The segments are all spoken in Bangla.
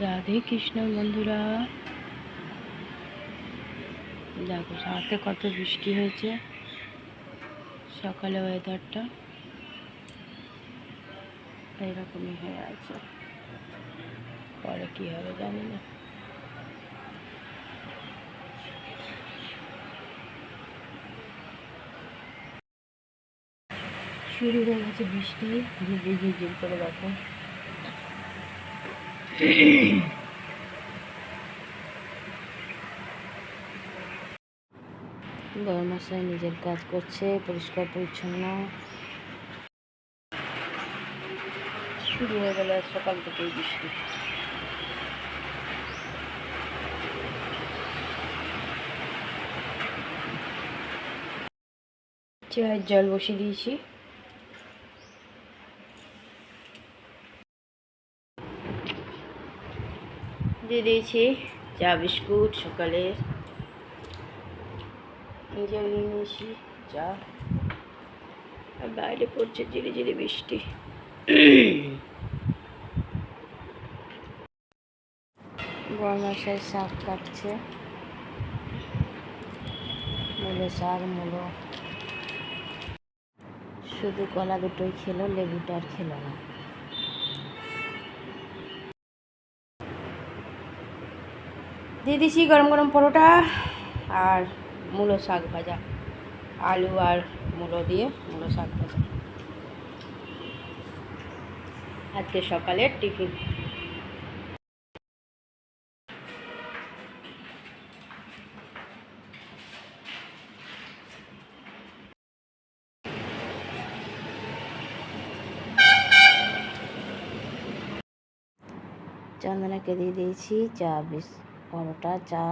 রাধে কৃষ্ণ বন্ধুরা, দেখো রাতে কত বৃষ্টি হয়েছে। সকালে ওয়েদারটা এরকমই হয়ে আছে, পরে কি হবে জানি না। শুরু হয়ে গেছে বৃষ্টি, ঝিরঝির ঝিরঝির করে। দেখো বড়মশাই নিজের কাজ করছে, পরিষ্কার পরিচ্ছন্ন। শুরু হয়ে গেল সকাল থেকেই বৃষ্টি। চায়ের জল বসিয়ে দিয়েছি। দিয়ে দিয়েছি চা বিস্কুট সকালে, নিজেও নিয়ে নিয়েছি চা। আর বাইরে পড়ছে ধীরে ধীরে বৃষ্টি। বড়মশাই শাক কাটছে, মূলো শাক। মূলো শুধু কলা দুটোই খেলো, লেবুটা আর খেলো না। দিয়ে দিয়েছি গরম গরম পরোটা আর মূলো শাক ভাজা, আলু আর মূলো দিয়ে মূলো শাক ভাজা। আজকে সকালের টিফিন। চন্দনাকে দিয়ে দিয়েছি চা, পরোটা, চা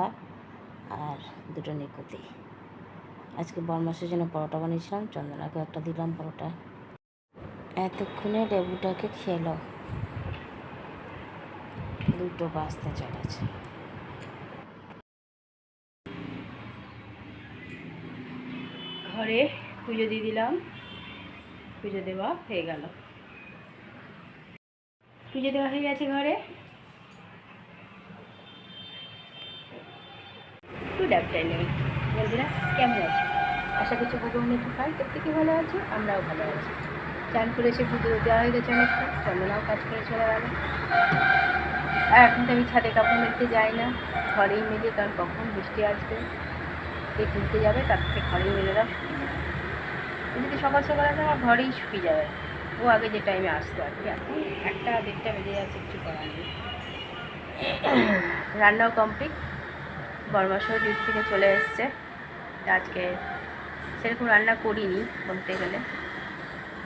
আর দুটো নিকুতি। আজকে বড়মাসের জন্য পরোটা বানিয়েছিলাম, চন্দনাকে একটা দিলাম পরোটা। এতক্ষণে লেবুটাকে খেলো, 2টো বাজতে চলেছে। ঘরে পুজো দিয়ে দিলাম, পুজো দেওয়া হয়ে গেল। পুজো দেওয়া হয়ে গেছে ঘরে। গুড আফটারনুন বন্ধুরা, কেমন আছে? আশা করছি ভগবানের কৃপায় প্রত্যেকে ভালো আছে, আমরাও ভালো আছি। চান করে এসে পুজো দেওয়া হয়ে গেছে অনেকটা, চন্দনাও কাজ করে চলে গেল। আর এখন তো আমি ছাদে কাপড় মেলতে যাই না, ঘরেই মেলি, কারণ কখন বৃষ্টি আসবে, কে তুলতে যাবে, তার থেকে ঘরেই মেলে দাও। যদি সকাল সকাল আসে আমার ঘরেই শুকিয়ে যাবে, ও আগে যে টাইমে আসতো আর কি। এখন 1টা 1:30 বেজে যাচ্ছে, কিছু করার নেই। রান্নাও কমপ্লিট, বড়মাসও ডিউটি থেকে চলে এসছে। আজকে সেরকম রান্না করিনি বলতে গেলে,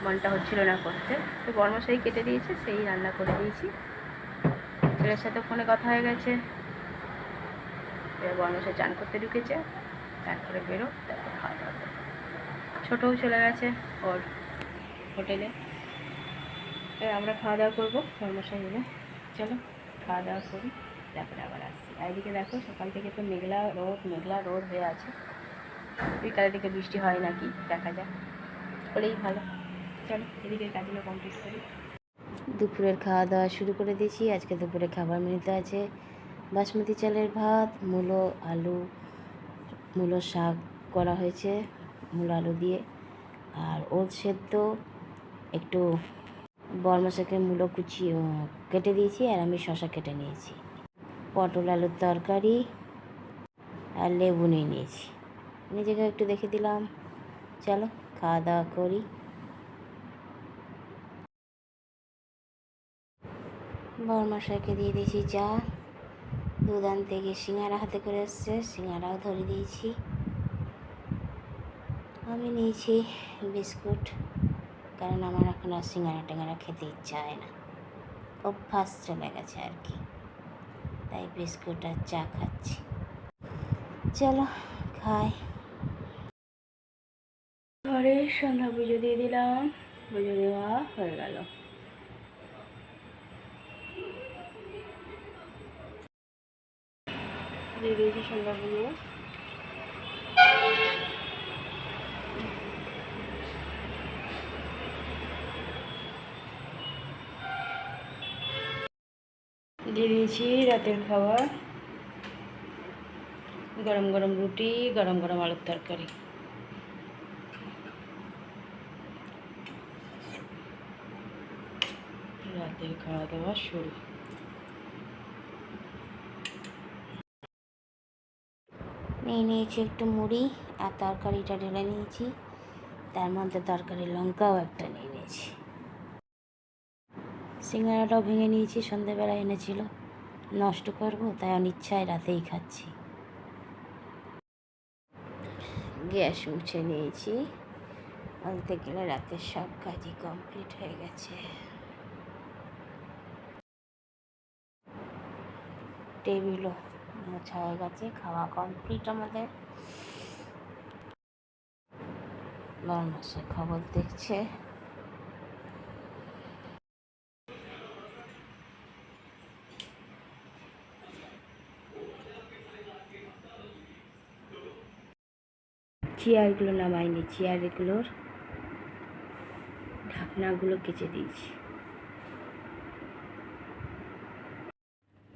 মনটা হচ্ছিল না করতে, তো বড়মশাই কেটে দিয়েছে, সেই রান্না করে দিয়েছি। ছেলের সাথে ফোনে কথা হয়ে গেছে, বড়মশাই চান করতে ঢুকেছে, তারপরে বেরো, তারপর খাওয়া দাওয়া করবো। ছোটও চলে গেছে ওর হোটেলে, আমরা খাওয়া দাওয়া করবো বড়মশাই মিলে। চলো খাওয়া দাওয়া করি, তারপরে আবার আসছি। আর এদিকে দেখো সকাল থেকে তো মেঘলা রোদ হয়ে আছে, বিকালের দিকে বৃষ্টি হয় নাকি দেখা যাক, হলেই ভালো। চলো এদিকে কাজগুলো কমপ্লিট করি। দুপুরের খাওয়া দাওয়া শুরু করে দিয়েছি। আজকে দুপুরে খাবার মেনুতে আছে বাসমতি চালের ভাত, মূলো শাক করা হয়েছে মূলো আলু দিয়ে, আর ওল সেদ্ধ, একটু বড়মশাইকে মূলো কেটে দিয়েছি, আর আমি শশা কেটে নিয়েছি, পটল আলুর তরকারি আর লেবু নিয়ে নিয়েছি। নিজেকে একটু দেখে দিলাম। চলো খাওয়া দাওয়া করি। বড়মশাইকে দিয়ে দিয়েছি চা, দুধ আনতে গিয়ে সিঙ্গারা হাতে করে এসছে, সিঙ্গারাও ধরে দিয়েছি। আমি নিয়েছি বিস্কুট, কারণ আমার এখন আর সিঙ্গারা টেঙ্গারা খেতে ইচ্ছা হয় না, অভ্যাস চলে গেছে আর কি, তাই বিস্কুট আর চা খাচ্ছি। চলো খাই। ঘরে সন্ধ্যা পুজো দিয়ে দিলাম, পুজো দেওয়া হয়ে গেল। দিয়ে দিয়েছি সন্ধ্যা পুজো। দিয়ে দিয়েছি রাতের খাবার, গরম গরম রুটি, গরম গরম আলুর তরকারি। রাতের খাওয়া দাওয়া শুরু। নিয়ে নিয়েছি একটু মুড়ি আর তরকারিটা ঢেলে নিয়েছি, তার মধ্যে তরকারি লঙ্কাও একটা নিয়ে নিয়েছি। সিঙ্গারাটাও ভেঙে নিয়েছি, সন্ধেবেলা এনেছিল, নষ্ট করবো তাই অনিচ্ছায় রাতেই খাচ্ছি। গ্যাস মুছে নিয়েছি, বলতে গেলে রাতের সব কাজই কমপ্লিট হয়ে গেছে। টেবিলও মোছা হয়ে গেছে, খাওয়া কমপ্লিট আমাদের। বরমাসে খবর দেখছে। চেয়ারগুলো নামাইনি, চেয়ারগুলোর ঢাকনাগুলো কেচে দিয়েছি।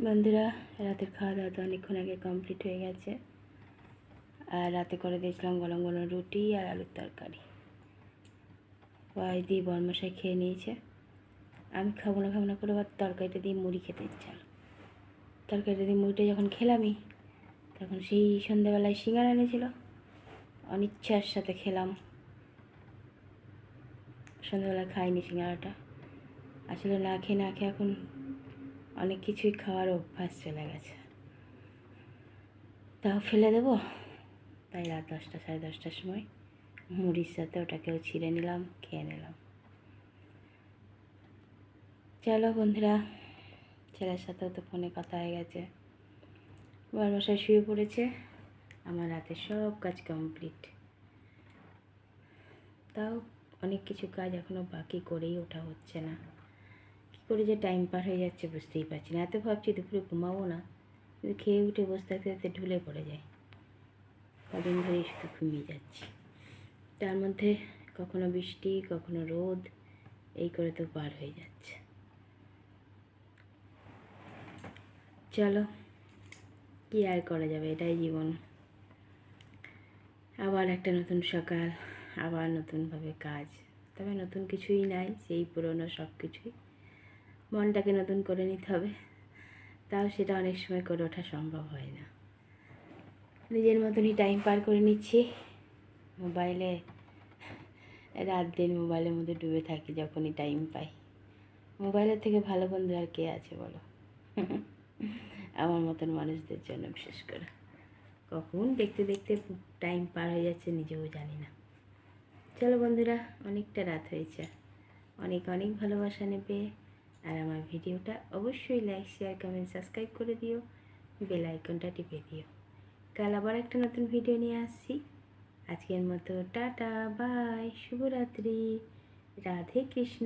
বন্ধুরা, রাতের খাওয়া দাওয়া তো অনেকক্ষণ আগে কমপ্লিট হয়ে গেছে। আর রাতে করে দিয়েছিলাম গরম গরম রুটি আর আলুর তরকারি। ওই দিয়ে বরমশাই খেয়ে নিয়েছে। আমি খাবো না করে আবার তরকারিটা দিয়ে মুড়ি খেতে ইচ্ছা হলো। তরকারিটা দিয়ে মুড়িটা যখন খেলামই, তখন সেই সন্ধ্যাবেলায় সিঙ্গারা এনেছিল, অনিচ্ছার সাথে খেলাম। সন্ধ্যাবেলায় খাইনি সিঙ্গারাটা, আসলে না খেয়ে এখন অনেক কিছুই খাওয়ার অভ্যাস চলে গেছে, তাও ফেলে দেবো। তাই রাত 10টা সাড়ে 10টার সময় মুড়ির সাথে ওটাকেও ছিঁড়ে নিলাম, খেয়ে নিলাম। চলো বন্ধুরা, ছেলের সাথেও তো ফোনে কথা হয়ে গেছে। বরমশাই শুয়ে পড়েছে, আমার রাতে সব কাজ কমপ্লিট। তাও অনেক কিছু কাজ এখনও বাকি করেই ওঠা হচ্ছে না। কী করে যে টাইম পার হয়ে যাচ্ছে বুঝতেই পারছি না। এত ভাবছি দুপুরে ঘুমাবো না, কিন্তু খেয়ে উঠে বসে থাকতে থাকতে ঢুলে পড়ে যায়। কদিন ধরেই শুধু ঘুমিয়ে যাচ্ছি, তার মধ্যে কখনো বৃষ্টি কখনো রোদ, এই করে তো পার হয়ে যাচ্ছে। চলো, কী আর করা যাবে, এটাই জীবন। আবার একটা নতুন সকাল, আবার নতুনভাবে কাজ। তবে নতুন কিছুই নাই, সেই পুরনো সব কিছুই। মনটাকে নতুন করে নিতে হবে, তাও সেটা অনেক সময় করে ওঠা সম্ভব হয় না। নিজের মতনই টাইম পার করে নিচ্ছি। মোবাইলে রাত দিন মোবাইলের মধ্যে ডুবে থাকি যখনই টাইম পাই। মোবাইলের থেকে ভালো বন্ধু আর কে আছে বলো? আমার মতন মানুষদের জন্য বিশেষ করে। কখন দেখতে দেখতে টাইম পার হয়ে যাচ্ছে নিজেও জানি না। চলো বন্ধুরা, অনেকটা রাত হয়েছে, অনেক অনেক ভালোবাসা নেবে। আর আমার ভিডিওটা অবশ্যই লাইক শেয়ার কমেন্ট সাবস্ক্রাইব করে দিও, বেল আইকনটা টিপে দিও। কাল আবার একটা নতুন ভিডিও নিয়ে আসছি। আজকের মতো টাটা, বাই, শুভরাত্রি, রাধে কৃষ্ণ।